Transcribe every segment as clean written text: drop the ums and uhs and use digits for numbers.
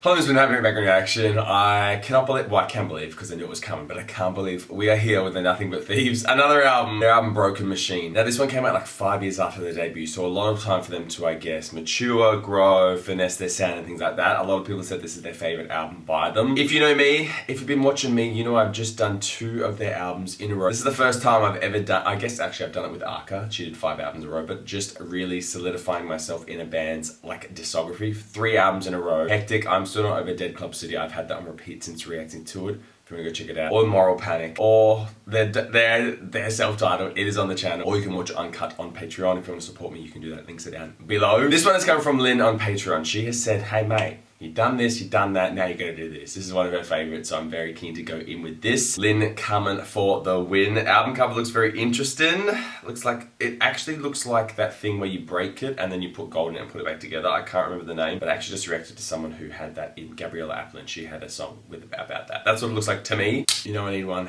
How long has been having a background reaction? I cannot believe, well I can believe because I knew it was coming, but I can't believe we are here with the Nothing But Thieves. Another album, their album Broken Machine. Now this one came out like 5 years after their debut, so a lot of time for them to, I guess, mature, grow, finesse their sound and things like that. A lot of people said this is their favourite album by them. If you know me, if you've been watching me, you know I've just done 2 of their albums in a row. This is the first time I've ever done, I guess actually I've done it with Arca. She did 5 albums in a row, but just really solidifying myself in a band's like discography. 3 albums in a row. Hectic, I'm still not over Dead Club City. I've had that on repeat since reacting to it. If you want to go check it out. Or Moral Panic. Or their self-titled. It is on the channel. Or you can watch it uncut on Patreon. If you want to support me, you can do that. Links are down below. This one has come from Lynn on Patreon. She has said, hey mate, you've done this, you've done that, now you're going to do this. This is one of her favourites, so I'm very keen to go in with this. Lynn coming for the win. Album cover looks very interesting. Looks like, it actually looks like that thing where you break it and then you put gold in it and put it back together. I can't remember the name, but I actually just reacted to someone who had that in Gabriella Applin. She had a song about that. That's what it looks like to me. You know I need one.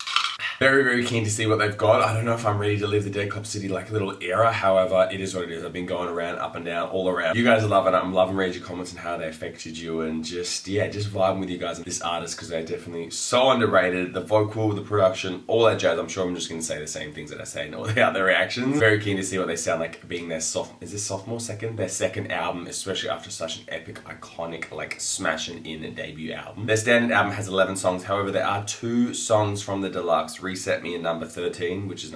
Very, very keen to see what they've got. I don't know if I'm ready to live the Dead Club City like little era. However, it is what it is. I've been going around, up and down, all around. You guys are loving it. I'm loving reading your comments and how they affected you and just vibing with you guys and this artist because they're definitely so underrated. The vocal, the production, all that jazz. I'm sure I'm just going to say the same things that I say in all the other reactions. Very keen to see what they sound like being their their second album, especially after such an epic, iconic, like smashing in debut album. Their standard album has 11 songs. However, there are 2 songs from the deluxe, Reset Me and number 13, which is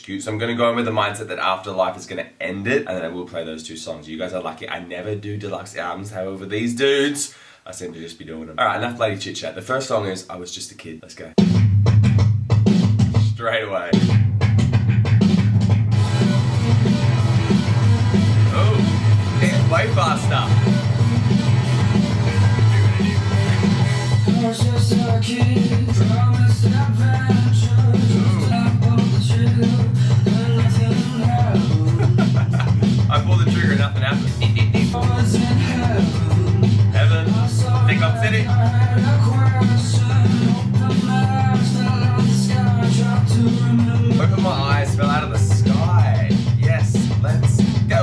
cute. So I'm going to go in with the mindset that Afterlife is going to end it, and then I will play those 2 songs. You guys are lucky. I never do deluxe albums. However, these dudes, I seem to just be doing them. Alright, enough bloody chit chat. The first song is I Was Just a Kid. Let's go. Straight away. Oh, it's way faster. I was just a kid, promised adventures. I pulled the trigger and nothing happened. I pulled the trigger and nothing happened. I was in heaven. Heaven. Dead Club City. I had a question. Opened my eyes, fell out of the sky. Tried to remember. Open my eyes, fell out of the sky. Yes, let's go.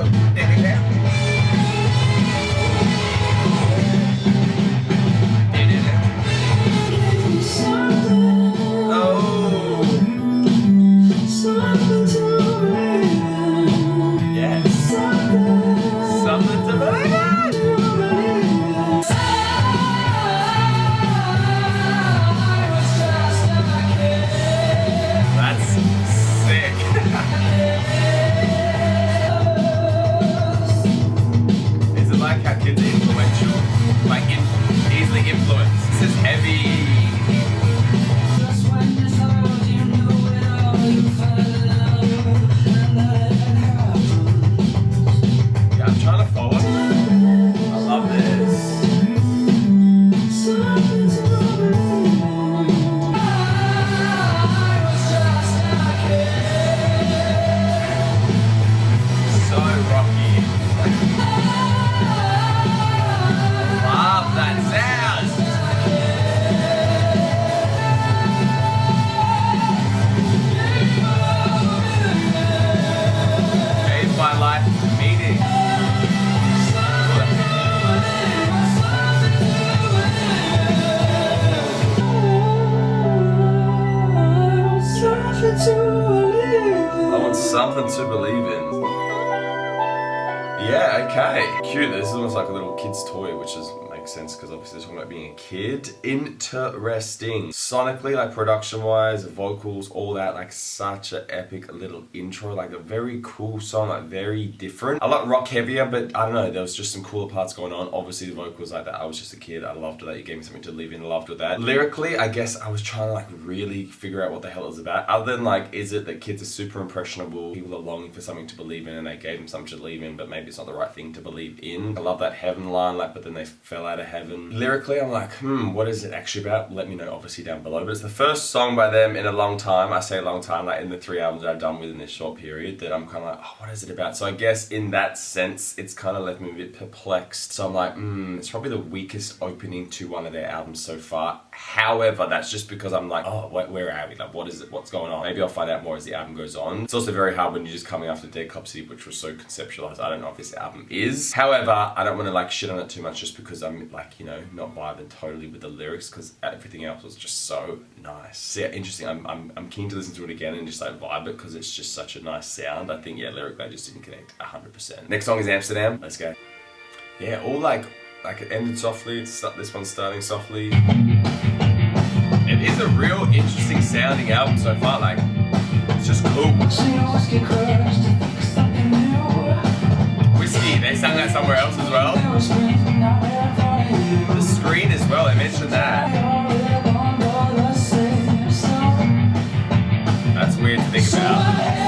This is heavy. Just when you thought you knew it all, you fell in love, and then it happened. Yeah, I'm trying to follow. I love this. Something to believe. I was just a kid. So rocky. Love that sound. Changed my life meaning. I want something to believe in. Yeah, okay. Cute. This is almost like a little kid's toy, which makes sense because obviously they're talking about being a kid. Interesting. Sonically, like production-wise, vocals, all that, like such an epic little intro. Like a very cool song, like very different. I like rock heavier, but I don't know, there was just some cooler parts going on. Obviously the vocals like that, I Was Just a Kid. I loved that. You gave me something to live in. I loved with that. Lyrically, I guess I was trying to like really figure out what the hell it was about. Other than like, is it that kids are super impressionable, people are longing for something to believe in and they gave them something to believe in, but maybe it's not the right thing to believe in. I love that heaven line, like, but then they fell out of heaven. Lyrically, I'm like, what is it actually about? Let me know obviously down below. But it's the first song by them in a long time. I say a long time, like in the 3 albums that I've done within this short period, that I'm kind of like, oh, what is it about? So I guess in that sense, it's kind of left me a bit perplexed. So I'm like, it's probably the weakest opening to one of their albums so far. However, that's just because I'm like, oh, where are we? Like, what is it? What's going on? Maybe I'll find out more as the album goes on. It's also very hard when you're just coming after Dead Club City, which was so conceptualized. I don't know if this album is. However, I don't want to like shit on it too much just because I'm couldn't like, you know, not vibing totally with the lyrics because everything else was just so nice. So yeah, interesting. I'm keen to listen to it again and just like vibe it because it's just such a nice sound. I think, yeah, lyrically I just didn't connect 100%. Next song is Amsterdam. Let's go. Yeah, all like it ended softly. This one's starting softly. It is a real interesting sounding album so far. Like, it's just cool. Whiskey, they sang that somewhere else as well. The screen as well, I mentioned that. That's weird to think about.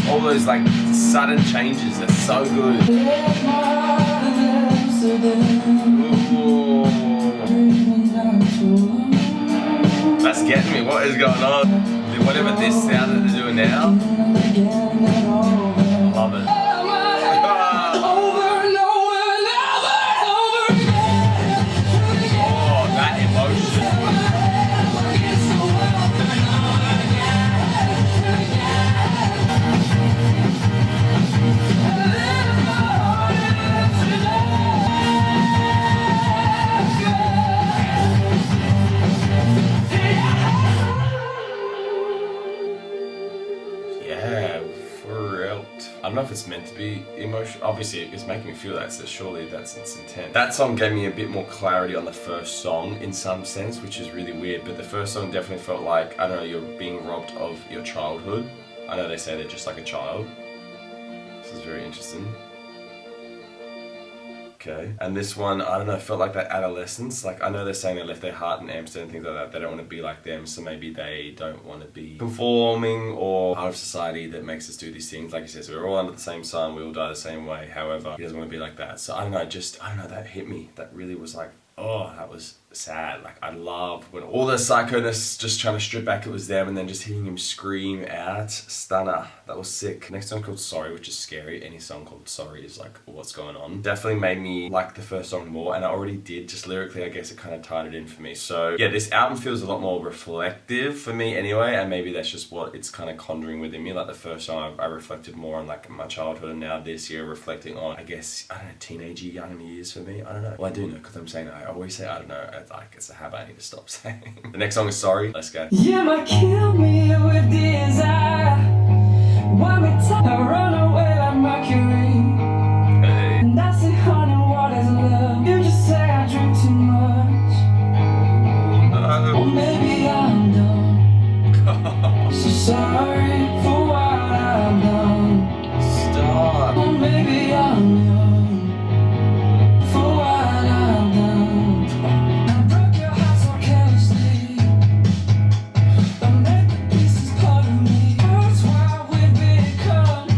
All those like sudden changes are so good. Ooh. That's getting me. What is going on? Whatever this sound that they're doing now, love it. Oh, that emotion. I don't know if it's meant to be emotional. Obviously, it's making me feel that, so surely that's its intent. That song gave me a bit more clarity on the first song in some sense, which is really weird, but the first song definitely felt like, I don't know, you're being robbed of your childhood. I know they say they're just like a child. This is very interesting. Okay. And this one, I don't know, felt like that adolescence. Like, I know they're saying they left their heart in Amsterdam and things like that. They don't want to be like them, so maybe they don't want to be conforming or part of society that makes us do these things. Like he says, we're all under the same sun, we all die the same way. However, he doesn't want to be like that. So I don't know, that hit me. That really was like, oh, that was sad. Like, I love when all the psychoness just trying to strip back it was them and then just hearing him scream out. Stunner. That was sick. Next song called Sorry, which is scary. Any song called Sorry is like, what's going on? Definitely made me like the first song more, and I already did. Just lyrically, I guess it kind of tied it in for me. So yeah, this album feels a lot more reflective for me anyway, and maybe that's just what it's kind of conjuring within me. Like the first song, I reflected more on like my childhood, and now this year reflecting on, I guess, I don't know, teenage young years for me. I don't know. Well, I do know because I'm saying I always say I don't know. It's a habit I need to stop saying. The next song is Sorry. Let's go. You might kill me with desire. One more time, I run away like Mercury. Hey. And I say, honey, what is love? You just say I drink too much. Or maybe I'm dumb. So sorry for what I've done. Stop. Or maybe I'm young for what I've done. I broke your heart so carelessly. But make the pieces part of me. That's why we've become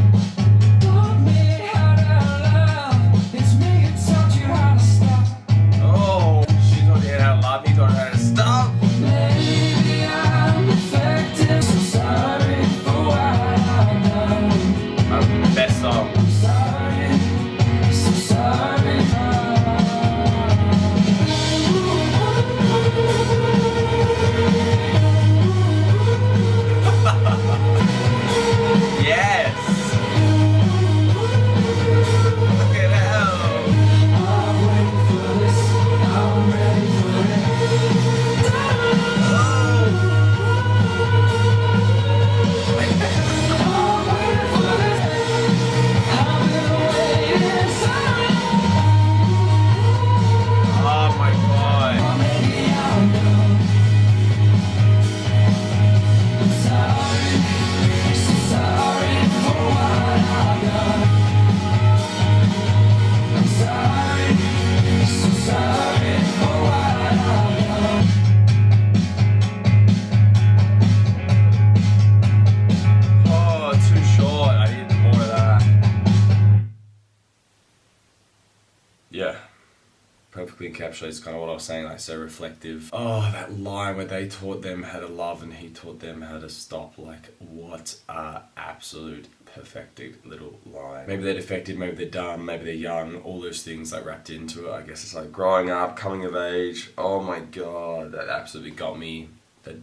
encapsulates kind of what I was saying, like so reflective. Oh, that line where they taught them how to love and he taught them how to stop. Like, what a absolute perfected little line. Maybe they're defective, maybe they're dumb, maybe they're young, all those things like wrapped into it. I guess it's like growing up, coming of age. Oh my god, that absolutely got me. The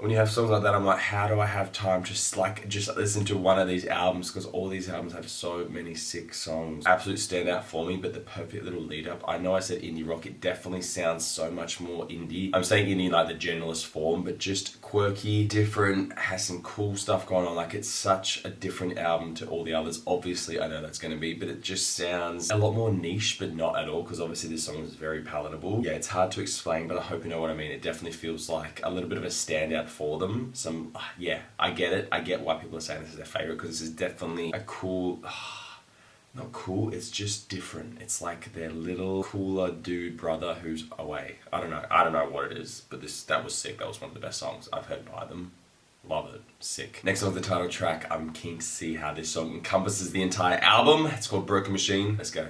when you have songs like that, I'm like, how do I have time to just listen to one of these albums? Because all these albums have so many sick songs. Absolute standout for me, but the perfect little lead up. I know I said indie rock, it definitely sounds so much more indie. I'm saying indie like the generalist form, but just quirky, different, has some cool stuff going on. Like, it's such a different album to all the others. Obviously, I know that's going to be, but it just sounds a lot more niche, but not at all, because obviously this song is very palatable. Yeah, it's hard to explain, but I hope you know what I mean. It definitely feels like a little bit of a standout for them. Yeah, I get it. I get why people are saying this is their favorite, because this is definitely a cool, not cool, it's just different. It's like their little cooler dude brother who's away. I don't know what it is, but that was sick. That was one of the best songs I've heard by them. Love it. Sick. Next on the title track, I'm keen to see how this song encompasses the entire album. It's called Broken Machine. Let's go.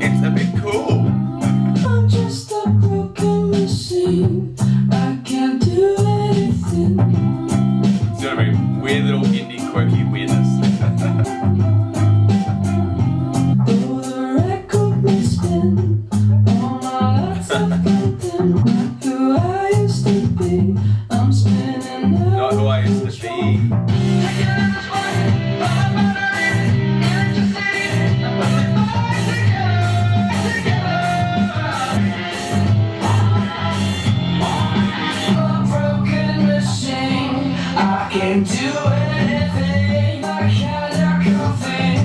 It's a bit cool. I'm just a broken machine. I can't do anything. It's gonna be weird little indie quirky weirdness. Oh, the record may spin. All my lights have been not who I used to be. I'm spinning out. Not who I used to be. Can't do anything. I can't do a thing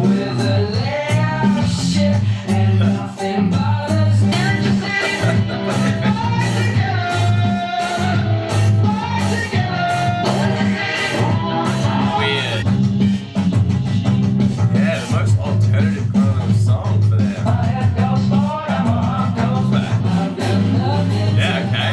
with a layer of shit and nothing bothers me. Weird. Yeah, the most alternative kind of song for them. Yeah, okay.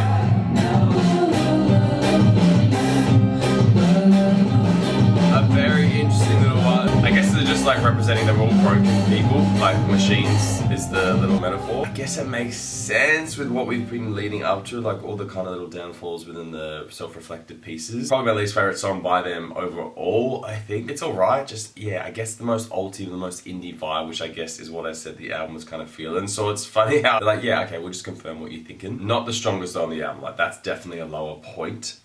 Very interesting little one. I guess they're just like representing they're all broken people, like machines is the little metaphor. I guess it makes sense with what we've been leading up to, like all the kind of little downfalls within the self-reflective pieces. Probably my least favorite song by them overall. I think it's alright, just yeah, I guess the most alty, the most indie vibe, which I guess is what I said the album was kind of feeling. So it's funny how they're like, yeah, okay, we'll just confirm what you're thinking. Not the strongest on the album, like that's definitely a lower point.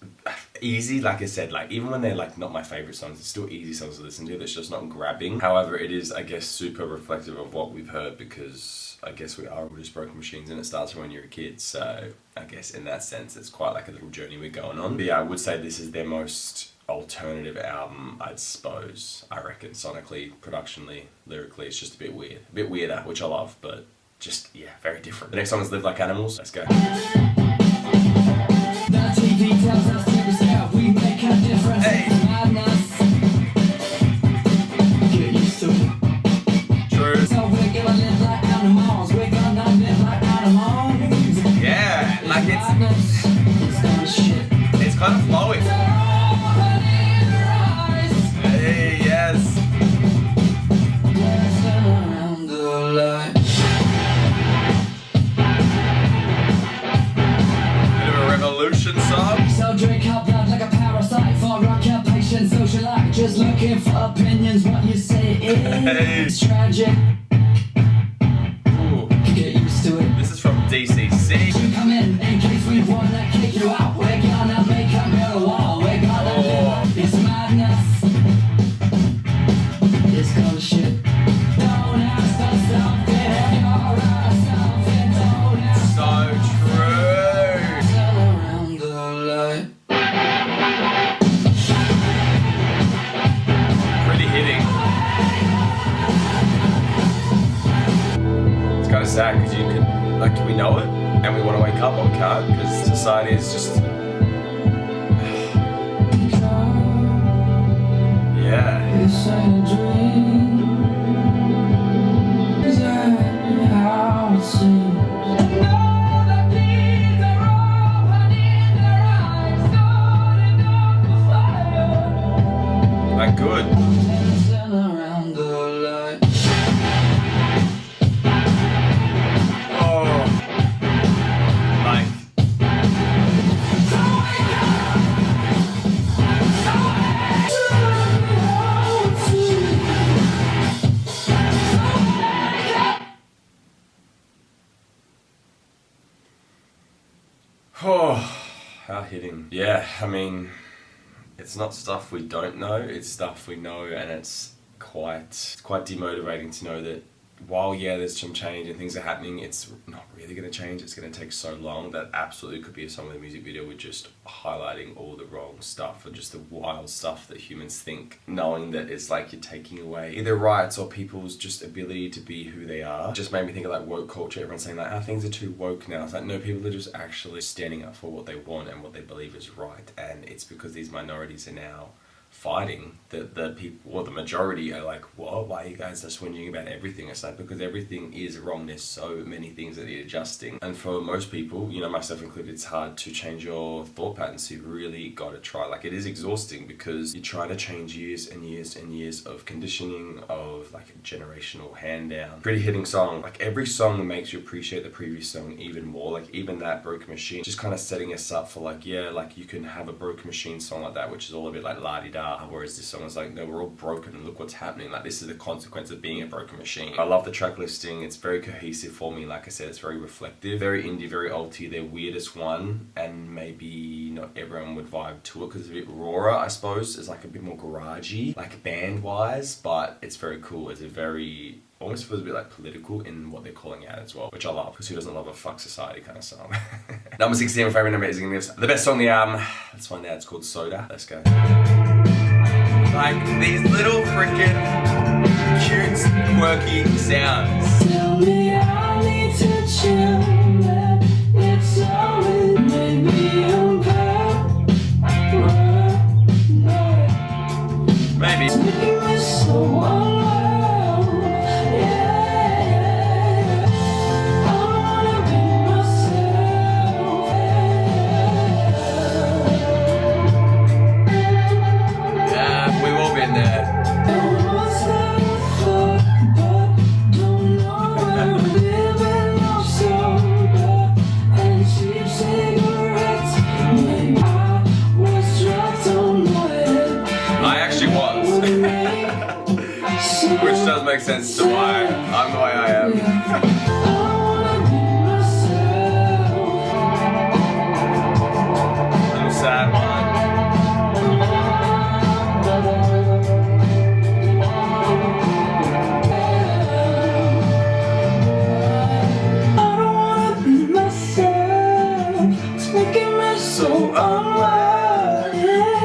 Easy, like I said, like even when they're like not my favorite songs, it's still easy songs to listen to. That's just not grabbing. However, it is, I guess, super reflective of what we've heard, because I guess we are just broken machines, and it starts when you're a kid. So I guess in that sense, it's quite like a little journey we're going on. But yeah, I would say this is their most alternative album, I'd suppose. I reckon sonically, productionally, lyrically, it's just a bit weird, a bit weirder, which I love, but just yeah, very different. The next song is Live Like Animals. Let's go. The TV tells us to step, we make a difference. Hey. Madness. Get used to it. True. So we're gonna live like animals. We're gonna live like animals. Yeah, like Madness. It's kind of shit. it's kind of flowing. Hey, yes. Dancing around the light. Revolution song. So drink up blood like a parasite for occupation, socialite. Just looking for opinions. What you say is tragic. Ooh. Get used to it. This is from DCC. You come in case we wanna kick you out. We're gonna make a mirror wall. We're gonna live. It's madness. It's kind of shit. Don't ask for something. You're asked something. Don't ask. So true. Around the light. Pretty hitting. It's kind of sad because you can, like, we know it and we want to wake up, but we can't because society is just. Yeah. This ain't a dream. Exactly how it seems. Like, good. Dancing around the mean, it's not stuff we don't know, it's stuff we know, and it's quite demotivating to know that while there's some change and things are happening, it's not really going to change. It's going to take so long. That absolutely could be a song with a music video with just highlighting all the wrong stuff and just the wild stuff that humans think, knowing that it's like you're taking away either rights or people's just ability to be who they are. Just made me think of like woke culture. Everyone's saying like, things are too woke now. It's like, no, people are just actually standing up for what they want and what they believe is right, and it's because these minorities are now fighting the people, or the majority are like, what? Why are you guys just whinging about everything? It's like, because everything is wrong. There's so many things that need adjusting, and for most people, you know, myself included, it's hard to change your thought patterns. You've really got to try. Like, it is exhausting because you're trying to change years and years and years of conditioning, of like a generational hand down. Pretty hitting song. Like, every song makes you appreciate the previous song even more. Like, even that Broken Machine, just kind of setting us up for like, like you can have a Broken Machine song like that, which is all a bit like la-di-da, whereas this song is like, no, we're all broken and look what's happening. Like, this is the consequence of being a broken machine. I love the track listing. It's very cohesive for me. Like I said, it's very reflective, very indie, very alty, their weirdest one, and maybe not everyone would vibe to it because it's a bit rawer, I suppose. It's like a bit more garagey, like band wise, but it's very cool. It's a very, almost feels a bit like political in what they're calling out as well, which I love, because who doesn't love a fuck society kind of song? Number 16, my favorite number is the best song on the album. Let's find out. It's called Soda. Let's go. Like, these little freaking cute, quirky sounds. Tell me I need to chill, man. It's always made me Maybe. so unwell, yeah. I wanna be myself, Yeah, we've all been there. Which does make sense to why I'm the way I am. Little sad one. I don't wanna be myself. It's making me so unwell, yeah.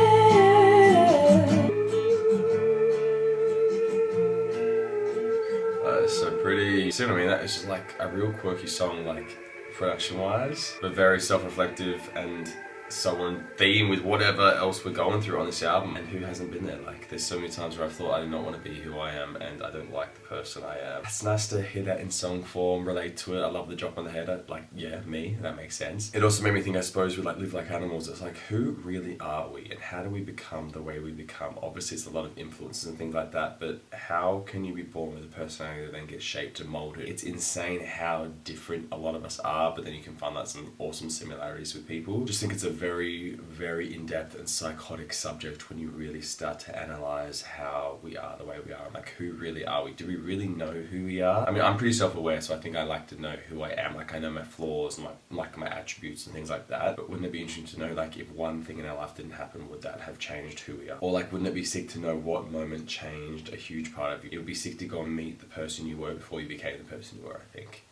So pretty. You see what I mean? That is just like a real quirky song, like production wise, but very self-reflective and so on theme with whatever else we're going through on this album. And who hasn't been there? Like, there's so many times where I've thought I do not want to be who I am and I don't like the person I am. It's nice to hear that in song form, relate to it. I love the drop on the head. Like, yeah, me, that makes sense. It also made me think, I suppose, with like Live Like Animals, it's like, who really are we and how do we become the way we become? Obviously it's a lot of influences and things like that, but how can you be born with a personality that then gets shaped and molded? It's insane how different a lot of us are, but then you can find like some awesome similarities with people. Just think it's a very, very in-depth and psychotic subject when you really start to analyze how we are the way we are, and like, who really are we? Do we really know who we are? I mean, I'm pretty self-aware, so I think I like to know who I am. Like, I know my flaws and like my attributes and things like that, but wouldn't it be interesting to know, like, if one thing in our life didn't happen, would that have changed who we are? Or like, wouldn't it be sick to know what moment changed a huge part of you? It would be sick to go and meet the person you were before you became the person you were, I think.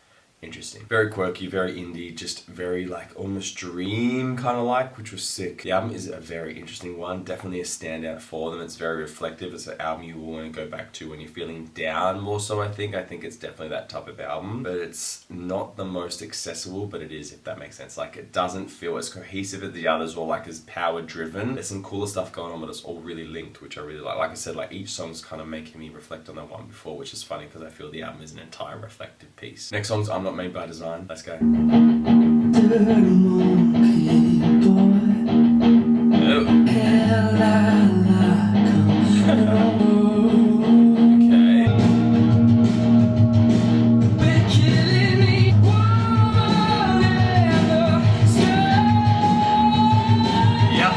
Interesting. Very quirky, very indie, just very like almost dream kind of like, which was sick. The album is a very interesting one, definitely a standout for them. It's very reflective. It's an album you will want to go back to when you're feeling down more so, I think. I think it's definitely that type of album, but it's not the most accessible, but it is, if that makes sense. Like, it doesn't feel as cohesive as the others or like as power driven. There's some cooler stuff going on, but it's all really linked, which I really like. Like I said, like, each song's kind of making me reflect on the one before, which is funny because I feel the album is an entire reflective piece. Next song's I'm Not Made by Design. Let's go. Dirty monkey boy. Oh. Hell, Okay. we're killing each one in the sky. Yep.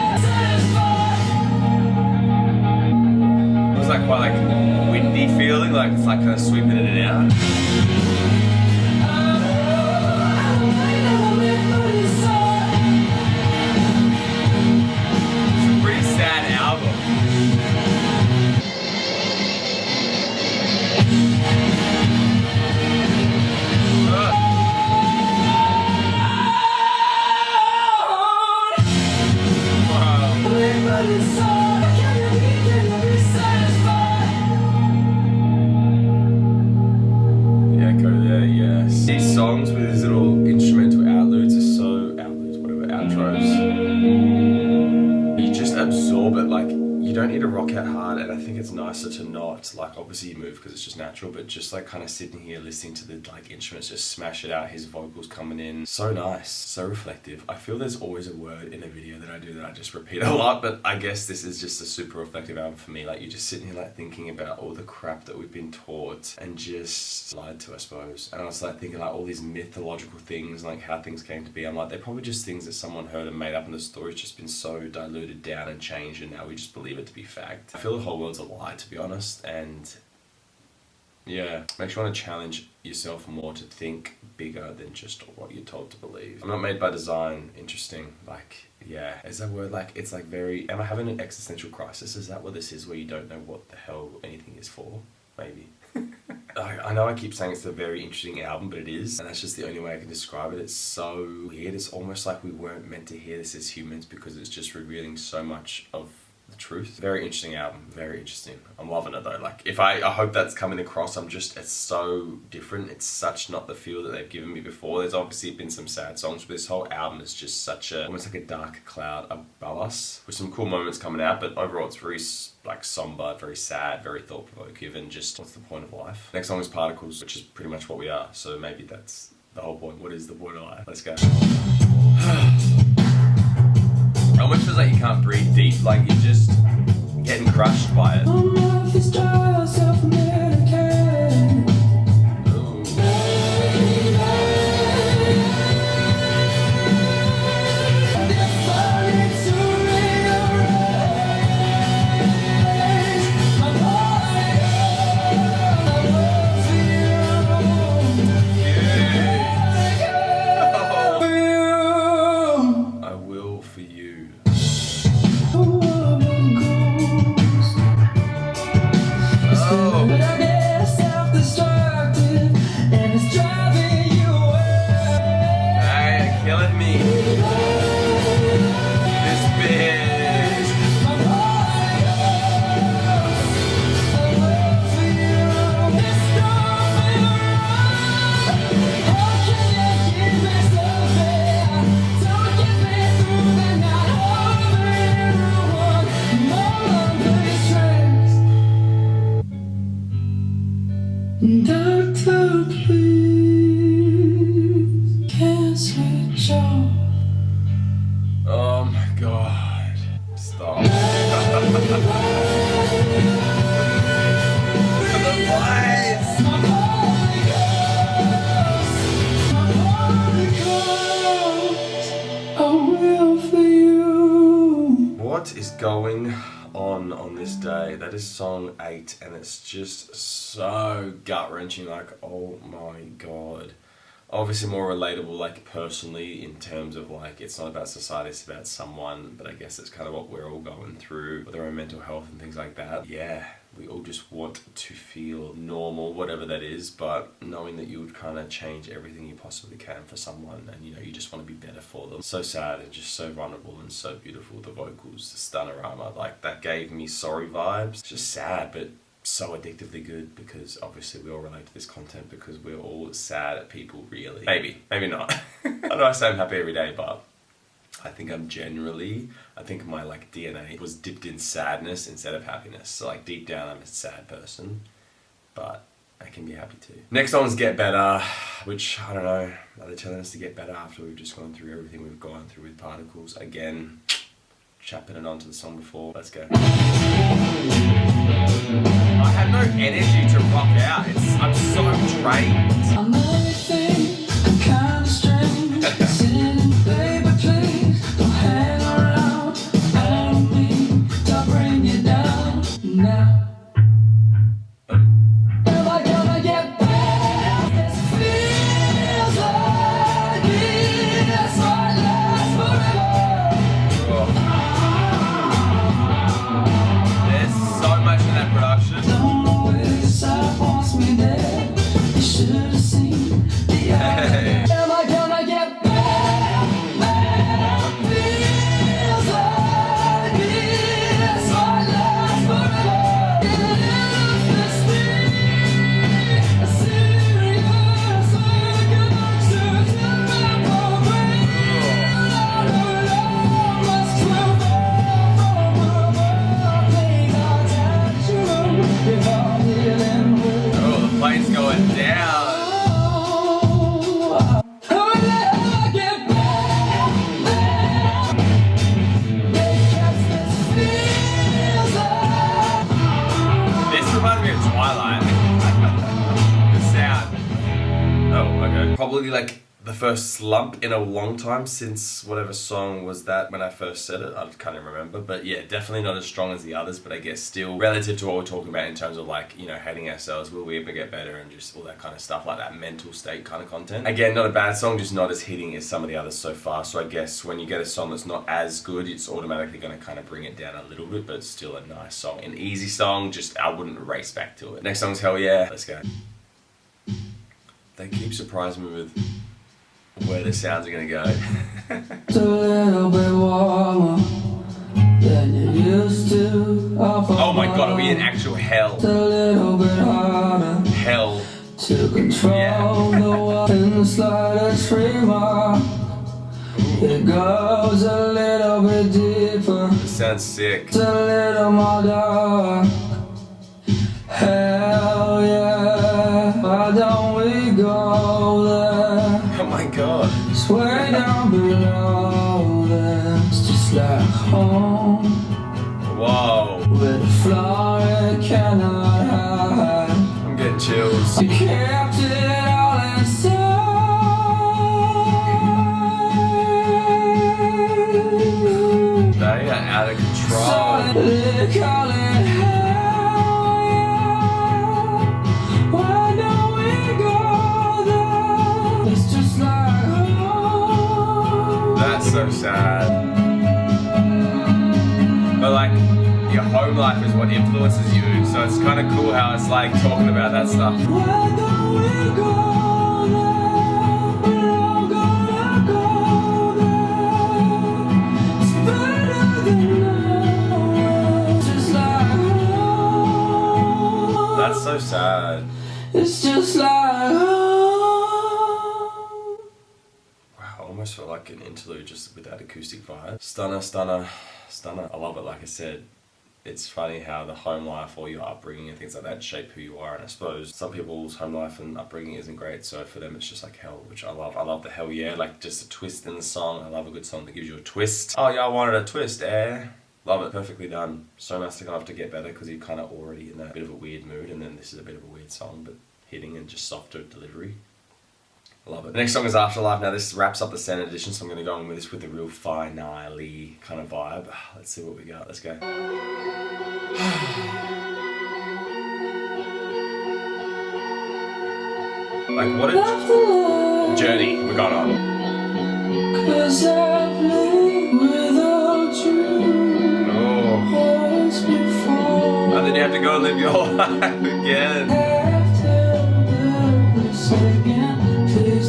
It was like quite like windy feeling, like it's like kind of sweeping in and out. The echo there, yes. These songs with these little instrumental outros. You just absorb it, like, you don't need to rock out hard, and I think it's nicer to not, like, obviously you move because it's just natural, but just like kind of sitting here listening to the like instruments just smash it out, his vocals coming in, so nice, so reflective. I feel there's always a word in a video that I do that I just repeat a lot, but I guess this is just a super reflective album for me. Like, you're just sitting here like thinking about all the crap that we've been taught and just lied to, I suppose. And I was like thinking like all these mythological things, like how things came to be. I'm like, they're probably just things that someone heard and made up, and the story's just been so diluted down and changed, and now we just believe it to be fact. I feel the whole world's a lie, to be honest, and yeah, makes you want to challenge yourself more to think bigger than just what you're told to believe. I'm not made by design. Interesting. Like, yeah, is that word, like, it's like very, am I having an existential crisis? Is that what this is, where you don't know what the hell anything is for? Maybe. I know I keep saying it's a very interesting album, but it is, and that's just the only way I can describe it. It's so weird. It's almost like we weren't meant to hear this as humans, because it's just revealing so much of the truth. Very interesting album, very interesting. I'm loving it though. Like, if I hope that's coming across. It's so different. It's such not the feel that they've given me before. There's obviously been some sad songs, but this whole album is just such a, almost like a dark cloud above us, with some cool moments coming out, but overall it's very like somber, very sad, very thought-provoking, and just what's the point of life? Next song is Particles, which is pretty much what we are, so maybe that's the whole point. What is the point of life? Let's go. Almost feels like you can't breathe deep, like you're just getting crushed by it. Doctor, please, can't switch off. Oh my god. Stop. The lights! I will for you. What is going on this day? That is song 8, and it's just so gut-wrenching. Like, oh my god. Obviously more relatable, like, personally, in terms of, like, it's not about society, it's about someone, but I guess it's kind of what we're all going through with our own mental health and things like that. Yeah, we all just want to feel normal, whatever that is, but knowing that you would kind of change everything you possibly can for someone, and, you know, you just want to be better for them. So sad and just so vulnerable and so beautiful. The vocals, the stunnerama, like, that gave me Sorry vibes. Just sad, but so addictively good, because obviously we all relate to this content because we're all sad at people, really. Maybe not. I know I say I'm happy every day, but I think I think my, like, DNA was dipped in sadness instead of happiness. So, like, deep down I'm a sad person, but I can be happy too. Next song is Get Better, which, I don't know, are they telling us to get better after we've just gone through everything we've gone through with Particles? Again, chapping it onto the song before. Let's go. I have no energy to rock out. I'm so drained. I'm everything, I'm kinda strange. Sitting in paper planes, don't hang around. I don't mean to bring you down now. Am I gonna get better? This feels like this might last forever. There's so much in that production. Don't know where this side wants me there. You should have seen probably like the first slump in a long time since whatever song was that when I first said it. I can't even remember. But yeah, definitely not as strong as the others, but I guess still relative to what we're talking about in terms of like, you know, hating ourselves, will we ever get better, and just all that kind of stuff, like that mental state kind of content. Again, not a bad song, just not as hitting as some of the others so far. So I guess when you get a song that's not as good, it's automatically going to kind of bring it down a little bit, but it's still a nice song. An easy song, just I wouldn't race back to it. Next song's Hell Yeah. Let's go. They keep surprising me with where the sounds are gonna go. It's a little bit warmer than you used to. Oh my god, are we in actual hell? It's a little bit harder Hell. to control the water in the slightest remark. It goes a little bit deeper. This sounds sick. It's a little more dark. Hell yeah, why don't we go there? Oh my god. It's way down below there. It's just like home, Whoa. where the floor it cannot hide. I'm getting chills. You kept it all inside. They are out of control. They call it hell, yeah. Why don't we go there? It's just like home. That's so sad. But like, your home life is what influences you, so it's kind of cool how it's like talking about that stuff. Why don't we go there? We're all gonna go there. It's better than nowhere. It's just like home. That's so sad. It's just like home. Wow, I almost felt like an interlude just with that acoustic vibe. Stunner, stunner, stunner. I love it, like I said. It's funny how the home life or your upbringing and things like that shape who you are, and I suppose some people's home life and upbringing isn't great, so for them it's just like hell, which I love. I love the hell yeah, like just a twist in the song. I love a good song that gives you a twist. Oh yeah, I wanted a twist, eh? Love it, perfectly done. So nice to kind of have to get better because you're kind of already in that bit of a weird mood, and then this is a bit of a weird song, but hitting and just softer delivery. Love it. The next song is Afterlife. Now this wraps up the standard edition, so I'm going to go in with this with the real finale kind of vibe. Let's see what we got. Let's go. Like what a journey we've gone on. 'Cause I've lived without you once before. And then you have to go and live your life again. Have to do this again. Please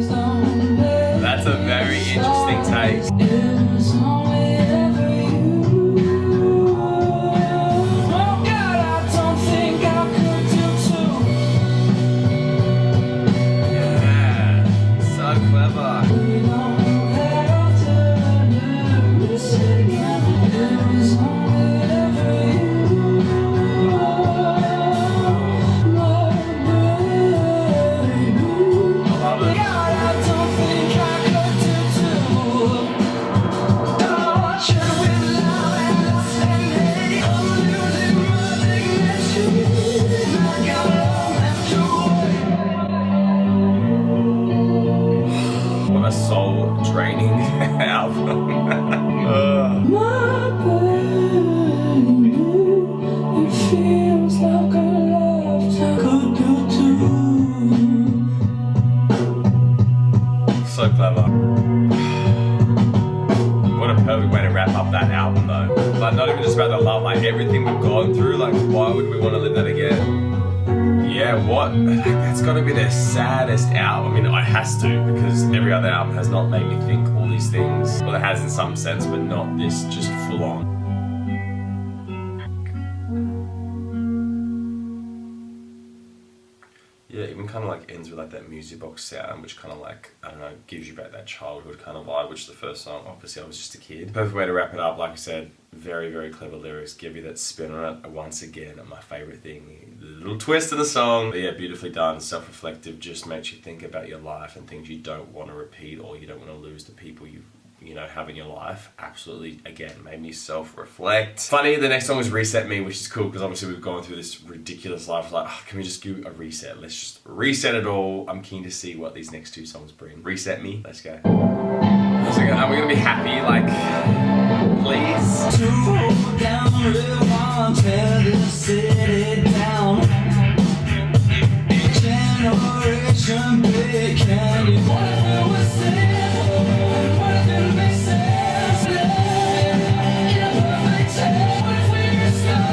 don't let That's a very interesting take. it was only ever you. Oh God, I don't think I could do two. Yeah, so clever. We don't have to do this again. It was only ever you. My baby. I love it. God, I don't think I could do two. Oh, should we love and lost and hate? I'm losing my dignity. I got love and joy. What a soul draining album. My baby, it feels like a lifetime could do two. So clever. What a perfect way to wrap up that album though. Like not even just about the love, like everything we've gone through, like why would we want to live that again? Yeah, what? That's got to be their saddest album. I mean, it has to, because every other album has not made me think all these things. Well, it has in some sense, but not this just full on. Yeah, even kind of like ends with like that music box sound, which kind of like, I don't know, gives you back that childhood kind of vibe, which the first song, obviously I was just a kid. Perfect way to wrap it up, like I said, very, very clever lyrics, give you that spin on it. Once again, my favourite thing, the little twist of the song. But yeah, beautifully done, self-reflective, just makes you think about your life and things you don't want to repeat or you don't want to lose the people you've you know, have in your life. Absolutely, again, made me self-reflect. Funny, the next song was Reset Me, which is cool because obviously we've gone through this ridiculous life. Like, can we just do a reset? Let's just reset it all. I'm keen to see what these next two songs bring. Reset Me, let's go. Are we gonna be happy? Like, please? To down, rewind, tear this city down. Generation big candy. What if it was simple? What if it made sense? In a perfect sense. What if we were stuck?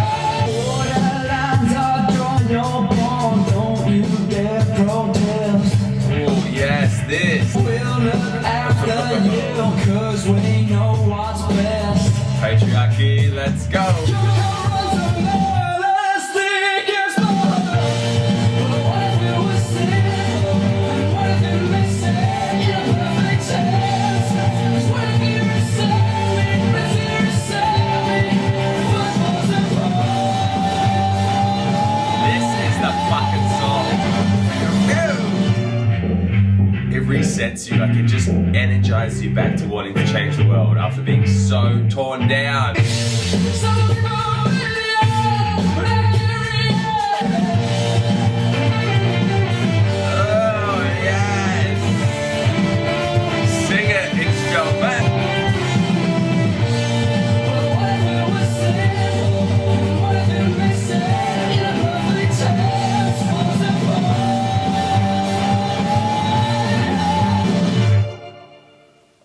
Borderlines are drawing your bone. Don't you dare protest. Oh yes, this. We'll look after you, cause we know what's best. Patriarchy, let's go. You can run to elastic explode. What if it was simple? What if it made sense? In a perfect sense. Cause what if you reset me? What if you reset me? Footballs and This is the fucking song. It resets you, like it just energizes you back to wanting to change the world after being so torn down. some people really are, but I can't Oh yes! Sing it, it's your man. What if it was simple? What if it made sense? In a perfect sense. Footballs and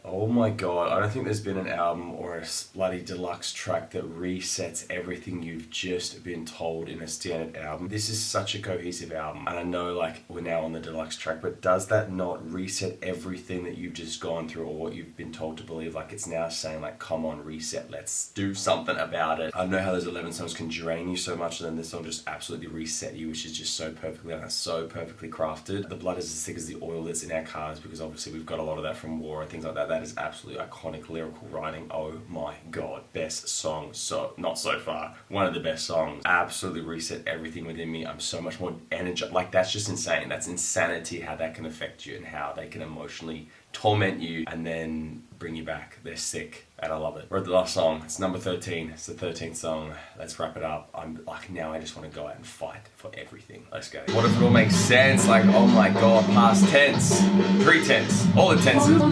Oh my god, I don't think there's been an album or a bloody deluxe track that resets everything you've just been told in a standard album. This is such a cohesive album, and I know like we're now on the deluxe track, but does that not reset everything that you've just gone through or what you've been told to believe? Like it's now saying like, come on, reset, let's do something about it. I know how those 11 songs can drain you so much, and then this song just absolutely reset you, which is just so perfectly done, so perfectly crafted. The blood is as thick as the oil that's in our cars, because obviously we've got a lot of that from war and things like that. That is absolutely iconic lyrical writing. Oh my god, best song, so not so far, one of the best songs. Absolutely reset everything within me. I'm so much more energized. Like that's just insane. That's insanity how that can affect you and how they can emotionally torment you and then bring you back. They're sick and I love it. We're at the last song. It's number 13. It's the 13th song. Let's wrap it up. I'm like, now I just want to go out and fight for everything. Let's go. What if it all makes sense? Like, oh my god, past tense, pre tense, all the tenses.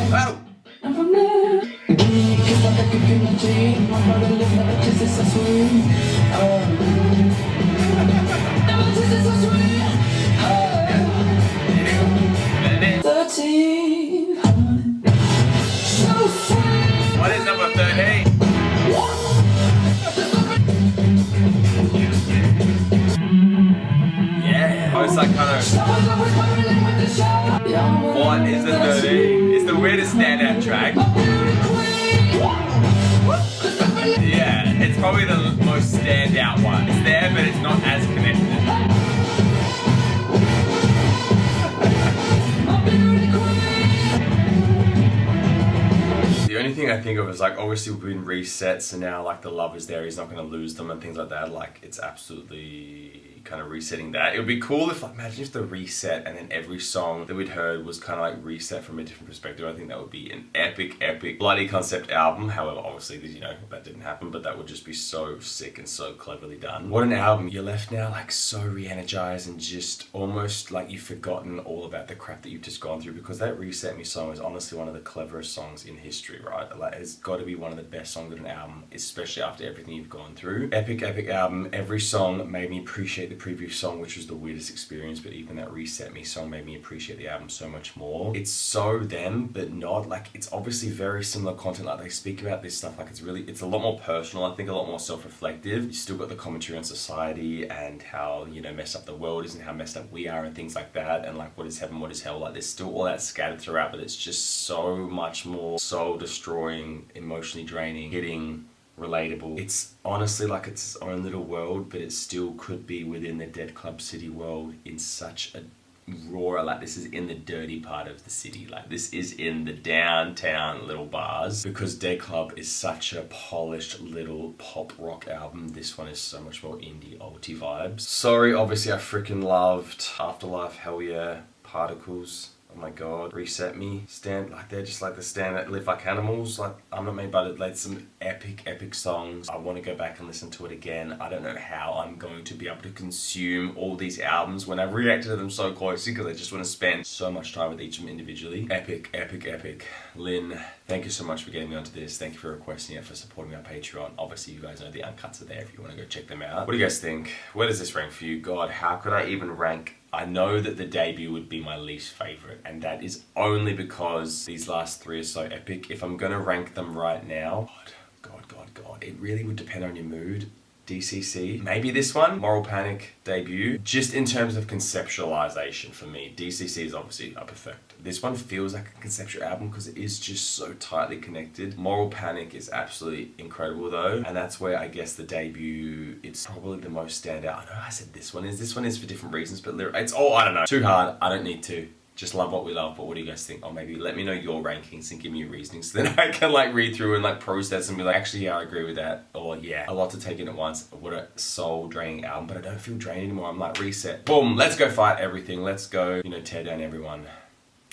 Oh! And from there, give me a kiss like I could give my cheek. My brother lives like a kiss is so sweet. Never kiss is so sweet. 13, so sweet. What is number 13? Yeah. Oh, it's like kind of... What is the 13? It's the weirdest standout track. Yeah, it's probably the most standout one. It's there, but it's not as connected. The only thing I think of is like, obviously we've been reset, so now like the love is there, he's not going to lose them and things like that. Like it's absolutely kind of resetting that. It would be cool if, like, imagine if the reset and then every song that we'd heard was kind of like reset from a different perspective. I think that would be an epic bloody concept album. However, obviously, you know, that didn't happen, but that would just be so sick and so cleverly done. What an album. You're left now like so re-energized and just almost like you've forgotten all about the crap that you've just gone through, because that Reset Me song is honestly one of the cleverest songs in history, right? Like it's got to be one of the best songs of an album, especially after everything you've gone through. Epic album. Every song made me appreciate the previous song, which was the weirdest experience, but even that Reset Me song made me appreciate the album so much more. It's so them, but not like, it's obviously very similar content. Like they speak about this stuff like it's a lot more personal, I think a lot more self-reflective. You still got the commentary on society and how, you know, messed up the world is and how messed up we are and things like that, and like what is heaven, what is hell. Like there's still all that scattered throughout, but it's just so much more soul destroying, emotionally draining, hitting, relatable. It's honestly like it's its own little world, but it still could be within the Dead Club City world in such a raw, like this is in the dirty part of the city, like this is in the downtown little bars, because Dead Club is such a polished little pop rock album. This one is so much more indie alty vibes. Sorry, obviously I freaking loved Afterlife, hell yeah. Particles. Oh my god, Reset Me, Stand, like they're just like the stand that live like animals. Like I'm Not Made by It, some epic songs. I want to go back and listen to it again. I don't know how I'm going to be able to consume all these albums when I've reacted to them so closely because I just want to spend so much time with each of them individually. Epic. Lynn, thank you so much for getting me onto this. Thank you for requesting it, for supporting my Patreon. Obviously you guys know the uncuts are there if you want to go check them out. What do you guys think? Where does this rank for you? God, how could I even rank? I know that the debut would be my least favourite, and that is only because these last three are so epic. If I'm gonna rank them right now, God, it really would depend on your mood. DCC, maybe this one, Moral Panic debut. Just in terms of conceptualization for me, DCC is obviously perfect. This one feels like a conceptual album because it is just so tightly connected. Moral Panic is absolutely incredible though, and that's where I guess the debut, it's probably the most standout. I know I said this one is for different reasons, but it's all, I don't know. Too hard, I don't need to. Just love what we love, but what do you guys think? Or maybe let me know your rankings and give me your reasoning so then I can like read through and like process and be like, actually, yeah, I agree with that. Or yeah, a lot to take in at once. What a soul draining album, but I don't feel drained anymore. I'm like, reset. Boom, let's go fight everything. Let's go, tear down everyone.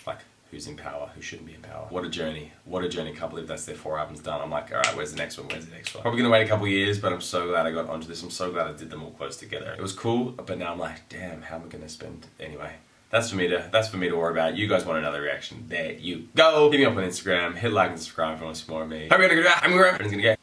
Like, who's in power, who shouldn't be in power. What a journey. Can't believe that's their 4 albums done. I'm like, all right, where's the next one? Probably gonna wait a couple years, but I'm so glad I got onto this. I'm so glad I did them all close together. It was cool, but now I'm like, damn, how am I gonna spend, anyway. That's for me to worry about. You guys want another reaction? There you go. Hit me up on Instagram. Hit like and subscribe if you want to see more of me. Hope you're gonna go. I'm gonna go.